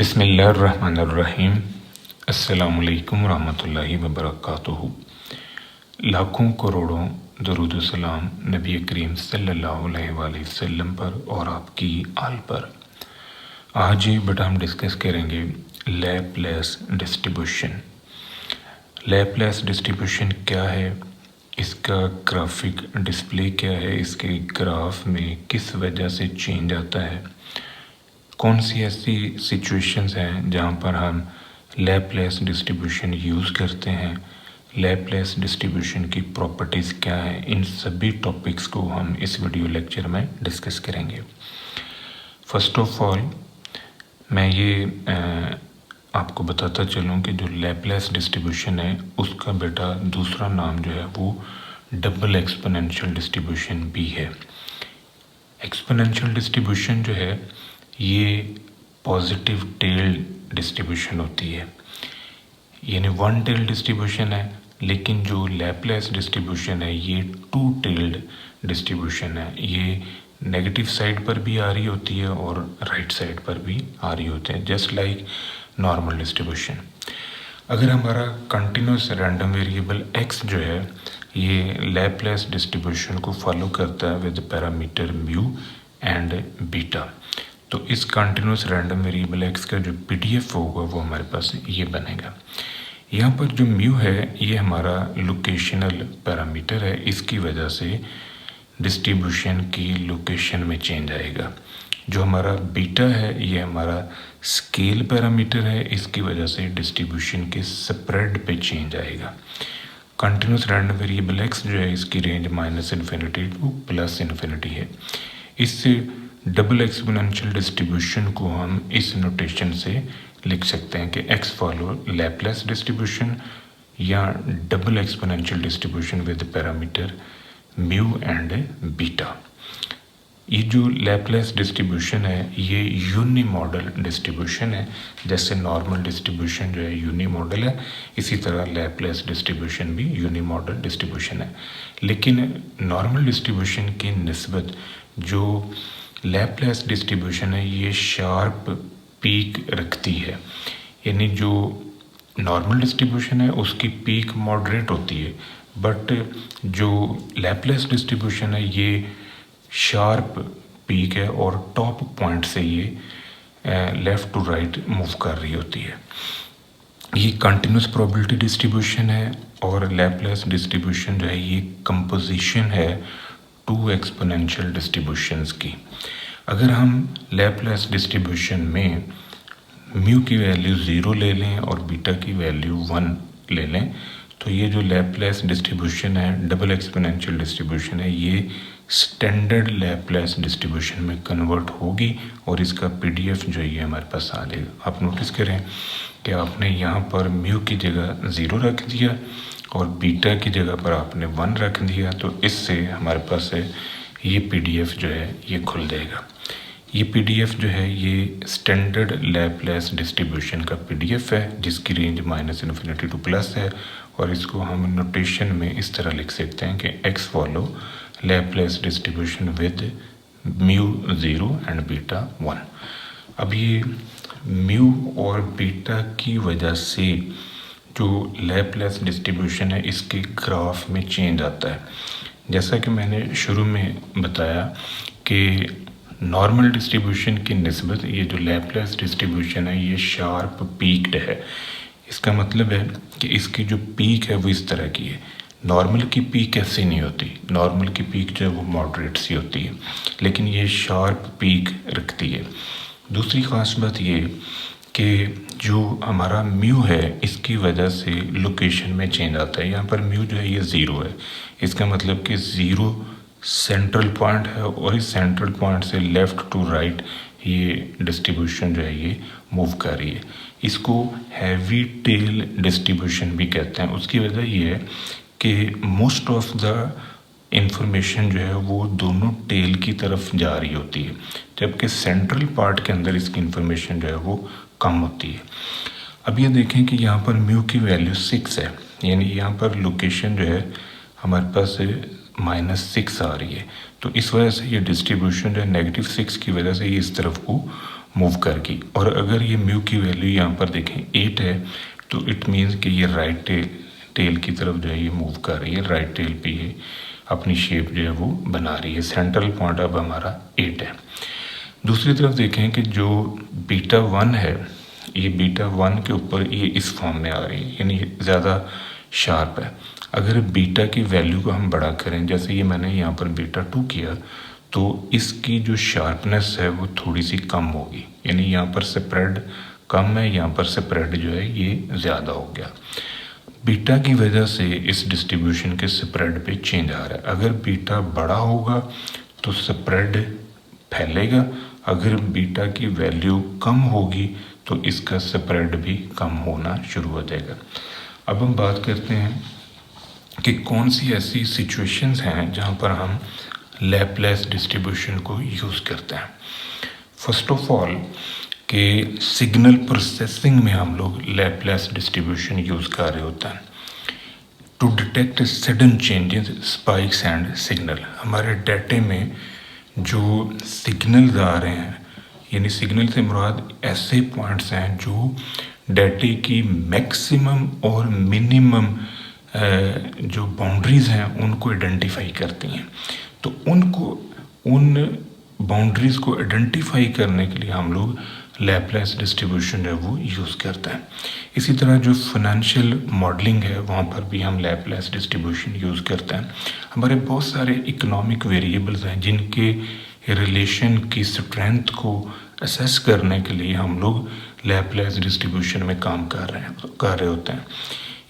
बिस्मिल्लाहिर्रहमानिर्रहीम। अस्सलामुअलैकुम रहमतुल्लाहि व बरकातुहू। लाखों करोड़ों दरूद सलाम नबी करीम सल्लल्लाहु अलैहि वसल्लम पर और आपकी आल पर। आज ये बेटा हम डिस्कस करेंगे लैपलेस डिस्ट्रीब्यूशन। लैपलेस डिस्ट्रीब्यूशन क्या है, इसका ग्राफिक डिस्प्ले क्या है, इसके ग्राफ में किस वजह से चेंज आता है, कौन सी ऐसी सिचुएशंस हैं जहाँ पर हम लैपलेस डिस्ट्रीब्यूशन यूज़ करते हैं, लैपलेस डिस्ट्रीब्यूशन की प्रॉपर्टीज़ क्या हैं, इन सभी टॉपिक्स को हम इस वीडियो लेक्चर में डिस्कस करेंगे। फर्स्ट ऑफ ऑल मैं ये आपको बताता चलूँ कि जो लैपलेस डिस्ट्रीब्यूशन है उसका बेटा दूसरा नाम जो है वो डबल एक्सपोनेंशियल डिस्ट्रीब्यूशन भी है। एक्सपोनेंशियल डिस्ट्रीब्यूशन जो है ये पॉजिटिव टेल डिस्ट्रीब्यूशन होती है, यानी वन टेल डिस्ट्रीब्यूशन है, लेकिन जो लैपलेस डिस्ट्रीब्यूशन है ये टू टेल्ड डिस्ट्रीब्यूशन है। ये नेगेटिव साइड पर भी आ रही होती है और राइट साइड पर भी आ रही होती है, जस्ट लाइक नॉर्मल डिस्ट्रीब्यूशन। अगर हमारा कंटिन्यूस रैंडम वेरिएबल x जो है ये लैपलेस डिस्ट्रीब्यूशन को फॉलो करता है with parameter mu and beta, तो इस कंटिन्यूस रैंडम वेरिएबल x का जो PDF होगा वो हमारे पास ये बनेगा। यहाँ पर जो म्यू है ये हमारा लोकेशनल पैरामीटर है, इसकी वजह से डिस्ट्रीब्यूशन की लोकेशन में चेंज आएगा। जो हमारा बीटा है ये हमारा स्केल पैरामीटर है, इसकी वजह से डिस्ट्रीब्यूशन के स्प्रेड पे चेंज आएगा। कंटिन्यूस रैंडम वेरिएबल x जो है इसकी रेंज -∞ टू +∞ है। इससे डबल एक्सपोनेंशियल डिस्ट्रीब्यूशन को हम इस नोटेशन से लिख सकते हैं कि x फॉलो लैपलेस डिस्ट्रीब्यूशन या double exponential distribution with parameter mu and beta. ये जो लैपलेस डिस्ट्रीब्यूशन है ये यूनिमॉडल डिस्ट्रीब्यूशन है। जैसे नॉर्मल डिस्ट्रीब्यूशन जो है यूनिमॉडल है, इसी तरह लैपलेस डिस्ट्रीब्यूशन भी यूनिमॉडल डिस्ट्रीब्यूशन है। लेकिन नॉर्मल डिस्ट्रीब्यूशन की निस्बत जो लैपलेस डिस्ट्रीब्यूशन है ये शार्प पीक रखती है, यानी जो नॉर्मल डिस्ट्रीब्यूशन है उसकी पीक मॉडरेट होती है, बट जो लैपलेस डिस्ट्रीब्यूशन है ये शार्प पीक है और टॉप पॉइंट से ये लेफ़्ट टू राइट मूव कर रही होती है। ये कंटिन्यूस प्रोबेबिलिटी डिस्ट्रीब्यूशन है और लैपलेस डिस्ट्रीब्यूशन जो है ये कंपोजिशन है टू एक्सपोनेंशियल डिस्ट्रीब्यूशंस की। अगर हम लैपलेस डिस्ट्रीब्यूशन में म्यू की वैल्यू 0 ले लें और बीटा की वैल्यू 1 ले लें तो ये जो लैपलेस डिस्ट्रीब्यूशन है डबल एक्सपोनेंशियल डिस्ट्रीब्यूशन है ये स्टैंडर्ड लैपलेस डिस्ट्रीब्यूशन में कन्वर्ट होगी और इसका PDF जो है ये हमारे पास आ जाएगा। आप नोटिस करें कि आपने यहाँ पर म्यू की जगह 0 रख दिया और बीटा की जगह पर आपने 1 रख दिया, तो इससे हमारे पास है ये PDF जो है ये खुल जाएगा। ये PDF जो है ये स्टैंडर्ड लैपलेस डिस्ट्रीब्यूशन का PDF है जिसकी रेंज -∞ टू प्लस है, और इसको हम नोटेशन में इस तरह लिख सकते हैं कि x follow Laplace distribution with mu 0 and beta 1। अब ये म्यू और बीटा की वजह से जो लैपलेस डिस्ट्रीब्यूशन है इसके ग्राफ में चेंज आता है। जैसा कि मैंने शुरू में बताया कि नॉर्मल डिस्ट्रीब्यूशन की निस्बत ये जो लैपलेस डिस्ट्रीब्यूशन है ये शार्प पीक्ड है। इसका मतलब है कि इसकी जो पीक है वो इस तरह की है। नॉर्मल की पीक ऐसी नहीं होती, नॉर्मल की पीक जो है वो मॉडरेट सी होती है, लेकिन ये शार्प पीक रखती है। दूसरी ख़ास बात ये कि जो हमारा म्यू है इसकी वजह से लोकेशन में चेंज आता है। यहाँ पर म्यू जो है ये 0 है, इसका मतलब कि 0 सेंट्रल पॉइंट है और इस सेंट्रल पॉइंट से लेफ़्ट टू राइट ये डिस्ट्रीब्यूशन जो है ये मूव कर रही है। इसको हैवी टेल डिस्ट्रीब्यूशन भी कहते हैं। उसकी वजह ये है कि मोस्ट ऑफ द इंफॉर्मेशन जो है वो दोनों टेल की तरफ जा रही होती है, जबकि सेंट्रल पार्ट के अंदर इसकी इंफॉर्मेशन जो है वो कम होती है। अब ये देखें कि यहाँ पर म्यू की वैल्यू 6 है, यानी यहाँ पर लोकेशन जो है हमारे पास -6 आ रही है, तो इस वजह से ये डिस्ट्रीब्यूशन जो है -6 की वजह से ये इस तरफ को मूव कर गई। और अगर ये म्यू की वैल्यू यहाँ पर देखें 8 है तो इट मीन्स कि ये राइट टेल की तरफ जो है ये मूव कर रही है, राइट टेल पे ये अपनी शेप जो है वो बना रही है। सेंट्रल पॉइंट अब हमारा 8 है। दूसरी तरफ देखें कि जो बीटा 1 है, ये बीटा 1 के ऊपर ये इस फॉर्म में आ रही है, यानी ज़्यादा शार्प है। अगर बीटा की वैल्यू को हम बड़ा करें, जैसे ये मैंने यहाँ पर बीटा 2 किया, तो इसकी जो शार्पनेस है वो थोड़ी सी कम होगी, यानी यहाँ पर स्प्रेड कम है, यहाँ पर स्प्रेड जो है ये ज़्यादा हो गया। बीटा की वजह से इस डिस्ट्रीब्यूशन के स्प्रेड पे चेंज आ रहा है। अगर बीटा बड़ा होगा तो स्प्रेड फैलेगा, अगर बीटा की वैल्यू कम होगी तो इसका स्प्रेड भी कम होना शुरू हो जाएगा। अब हम बात करते हैं कि कौन सी ऐसी सिचुएशंस हैं जहाँ पर हम लैप्लेस डिस्ट्रीब्यूशन को यूज़ करते हैं। फर्स्ट ऑफ ऑल कि सिग्नल प्रोसेसिंग में हम लोग लैप्लेस डिस्ट्रीब्यूशन यूज़ कर रहे होते हैं to detect sudden changes, spikes and signal. हमारे डाटे में जो सिग्नल्स आ रहे हैं, यानी सिग्नल से मुराद ऐसे पॉइंट्स हैं जो डाटे की मैक्सिमम और मिनिमम जो बाउंड्रीज़ हैं उनको आइडेंटिफाई करती हैं। तो उन बाउंड्रीज़ को आइडेंटिफाई करने के लिए हम लोग लैप्लेस डिस्ट्रीब्यूशन जो है वो यूज़ करते हैं। इसी तरह जो फाइनेंशियल मॉडलिंग है वहाँ पर भी हम लैप्लेस डिस्ट्रीब्यूशन यूज़ करते हैं। हमारे बहुत सारे इकोनॉमिक वेरिएबल्स हैं जिनके रिलेशन की स्ट्रेंथ को असेस करने के लिए हम लोग लैप्लेस डिस्ट्रीब्यूशन में काम कर रहे होते हैं।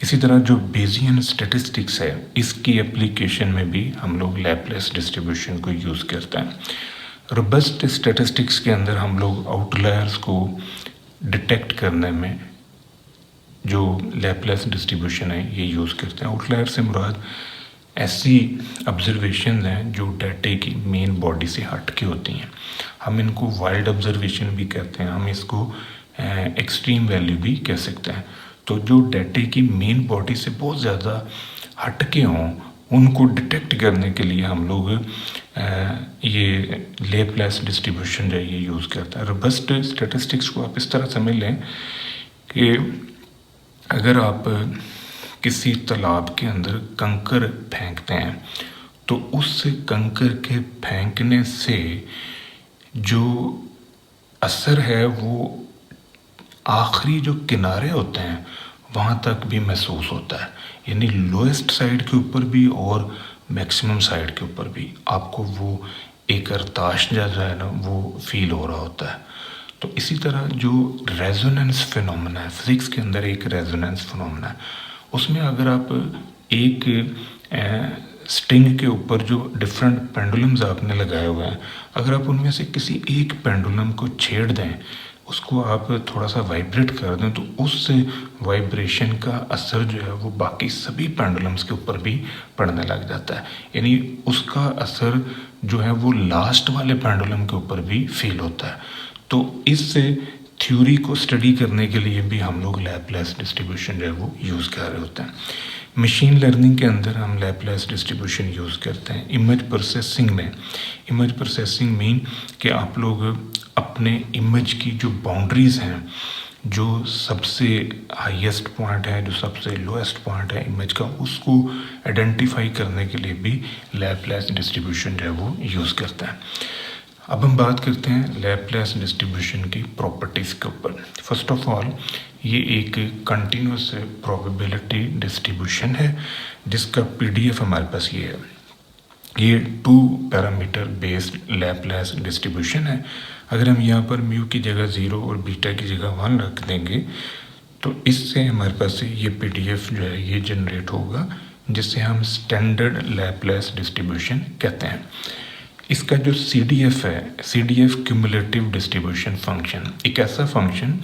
इसी तरह जो बेसियन स्टैटिस्टिक्स है, इसकी एप्लीकेशन में भी हम लोग लैप्लेस डिस्ट्रीब्यूशन को यूज़ करते हैं। रोबस्ट स्टैटिस्टिक्स के अंदर हम लोग आउटलायर्स को डिटेक्ट करने में जो लैप्लेस डिस्ट्रीब्यूशन है ये यूज़ करते हैं। आउटलायर से मुराद ऐसी ऑब्जर्वेशन हैं जो डाटे की मेन बॉडी से हट के होती हैं। हम इनको वाइल्ड ऑब्जर्वेशन भी कहते हैं, हम इसको एक्सट्रीम वैल्यू भी कह सकते हैं। तो जो डाटे की मेन बॉडी से बहुत ज़्यादा हट के हों, उनको डिटेक्ट करने के लिए हम लोग ये लैप्लेस डिस्ट्रीब्यूशन जो है ये यूज़ करते हैं। रोबस्ट स्टैटिस्टिक्स को आप इस तरह समझ लें कि अगर आप किसी तालाब के अंदर कंकर फेंकते हैं तो उस कंकर के फेंकने से जो असर है वो आखिरी जो किनारे होते हैं वहाँ तक भी महसूस होता है, यानी लोएस्ट साइड के ऊपर भी और मैक्सिमम साइड के ऊपर भी आपको वो एक अरताश जैसा है ना वो फील हो रहा होता है। तो इसी तरह जो रेजोनेंस फिनोमेना है, फिजिक्स के अंदर एक रेजोनेंस फिनोमेना है, उसमें अगर आप एक स्ट्रिंग के ऊपर जो डिफरेंट पेंडुलम्स आपने लगाए हुए हैं, अगर आप उनमें से किसी एक पेंडुलम को छेड़ दें, उसको आप थोड़ा सा वाइब्रेट कर दें, तो उस वाइब्रेशन का असर जो है वो बाकी सभी पेंडुलम्स के ऊपर भी पड़ने लग जाता है, यानी उसका असर जो है वो लास्ट वाले पेंडुलम के ऊपर भी फील होता है। तो इस थ्योरी को स्टडी करने के लिए भी हम लोग लैप्लेस डिस्ट्रीब्यूशन जो है वो यूज़ कर रहे होते हैं। मशीन लर्निंग के अंदर हम लैप्लेस डिस्ट्रीब्यूशन यूज़ करते हैं। इमेज प्रोसेसिंग में, इमेज प्रोसेसिंग मीन कि आप लोग अपने इमेज की जो बाउंड्रीज़ हैं, जो सबसे हाईएस्ट पॉइंट है, जो सबसे लोएस्ट पॉइंट है इमेज का, उसको आइडेंटिफाई करने के लिए भी लैप्लेस डिस्ट्रीब्यूशन जो है वो यूज़ करते हैं। अब हम बात करते हैं लैप्लेस डिस्ट्रीब्यूशन की प्रॉपर्टीज़ के ऊपर। फर्स्ट ऑफ ऑल ये एक कंटिन्यूस प्रोबेबिलिटी डिस्ट्रीब्यूशन है जिसका पीडीएफ हमारे पास ये है। ये 2 पैरामीटर बेस्ड लैप्लेस डिस्ट्रीब्यूशन है। अगर हम यहाँ पर म्यू की जगह 0 और बीटा की जगह 1 रख देंगे तो इससे हमारे पास ये पीडीएफ जो है ये जनरेट होगा, जिससे हम स्टैंडर्ड लैप्लेस डिस्ट्रीब्यूशन कहते हैं। इसका जो CDF है, CDF क्यूमुलेटिव डिस्ट्रीब्यूशन फंक्शन, एक ऐसा फंक्शन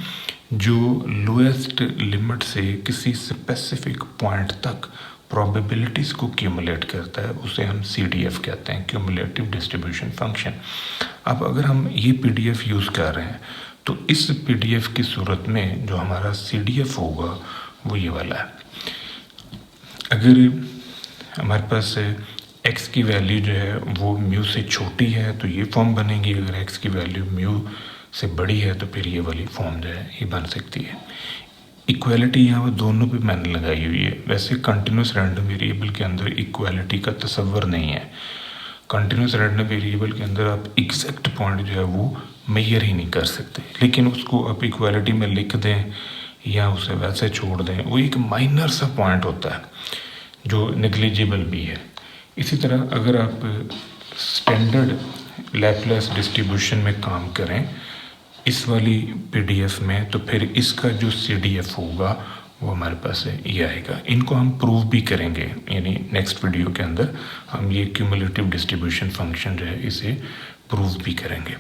जो लोएस्ट लिमिट से किसी स्पेसिफिक पॉइंट तक प्रोबेबिलिटीज़ को क्यूमुलेट करता है, उसे हम CDF कहते हैं, क्यूमुलेटिव डिस्ट्रीब्यूशन फंक्शन। अब अगर हम ये PDF यूज़ कर रहे हैं तो इस PDF की सूरत में जो हमारा CDF होगा वो ये वाला है। अगर हमारे पास x की वैल्यू जो है वो म्यू से छोटी है तो ये फॉर्म बनेगी, अगर x की वैल्यू म्यू से बड़ी है तो फिर ये वाली फॉर्म जो है ये बन सकती है। इक्वालिटी यहाँ पर दोनों पे मैंने लगाई हुई है। वैसे कंटिन्यूस रैंडम वेरिएबल के अंदर इक्वालिटी का तस्वर नहीं है। कंटिन्यूस रैंडम वेरिएबल के अंदर आप एग्जैक्ट पॉइंट जो है वो मेजर ही नहीं कर सकते, लेकिन उसको आप इक्वालिटी में लिख दें या उसे वैसे छोड़ दें, वो एक माइनर सा पॉइंट होता है जो नेग्लिजिबल भी है। इसी तरह अगर आप स्टैंडर्ड लैप्लेस डिस्ट्रीब्यूशन में काम करें इस वाली पीडीएफ में, तो फिर इसका जो सीडीएफ होगा वो हमारे पास ये आएगा। इनको हम प्रूव भी करेंगे, यानी नेक्स्ट वीडियो के अंदर हम ये क्यूमुलेटिव डिस्ट्रीब्यूशन फंक्शन जो है इसे प्रूव भी करेंगे।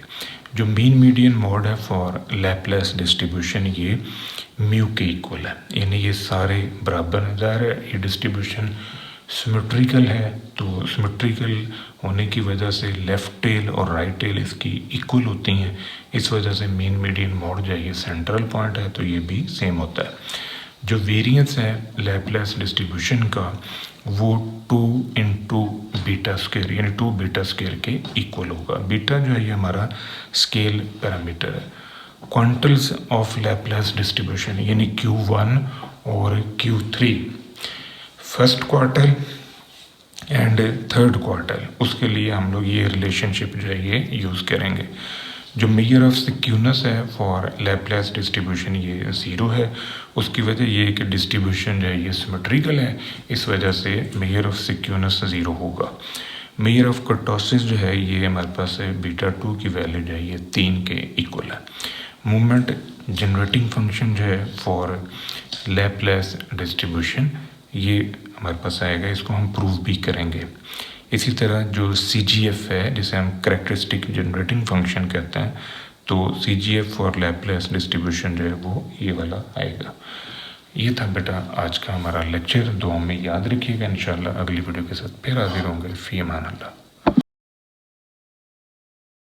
जो मीन मीडियन मॉड है फॉर लैप्लेस डिस्ट्रीब्यूशन ये म्यू के इक्वल है, यानी ये सारे बराबर हैं। ज़ाहिर है ये डिस्ट्रीब्यूशन सिमेट्रिकल है, तो सिमेट्रिकल होने की वजह से लेफ़्ट टेल और राइट टेल इसकी इक्वल होती हैं। इस वजह से मीन मीडियन मॉड जो है ये सेंट्रल पॉइंट है, तो ये भी सेम होता है। जो वेरिएंस है लैप्लेस डिस्ट्रीब्यूशन का वो 2 इंटू बीटा स्क्वायर यानी 2 बीटा स्क्वायर के इक्वल होगा। बीटा जो है ये हमारा स्केल पैरामीटर है। क्वांटल्स ऑफ लैप्लेस डिस्ट्रीब्यूशन यानी Q1 और Q3 first quartile and third quartile, उसके लिए हम लोग ये रिलेशनशिप जो है ये यूज़ करेंगे। जो मेजर ऑफ सिक्यूनेस है फॉर लैप्लेस डिस्ट्रीब्यूशन ये 0 है। उसकी वजह ये है कि डिस्ट्रीब्यूशन जो है ये सिमेट्रिकल है, इस वजह से मेजर ऑफ सिक्यूनेस 0 होगा। मेजर ऑफ कर्टोसिस जो है ये हमारे पास है बीटा 2 की वैल्यू जो है ये 3 के इक्वल है। मूवमेंट जनरेटिंग फंक्शन जो है फॉर लैप्लेस डिस्ट्रीब्यूशन ये हमारे पास आएगा, इसको हम प्रूव भी करेंगे। इसी तरह जो CGF है जिसे हम कैरेक्टरिस्टिक जनरेटिंग फंक्शन कहते हैं, तो CGF फॉर लैप्लेस डिस्ट्रीब्यूशन जो है वो ये वाला आएगा। ये था बेटा आज का हमारा लेक्चर। दुआ में याद रखिएगा। इंशाल्लाह अगली वीडियो के साथ फिर हाजिर होंगे। फ़ी अमान अल्लाह।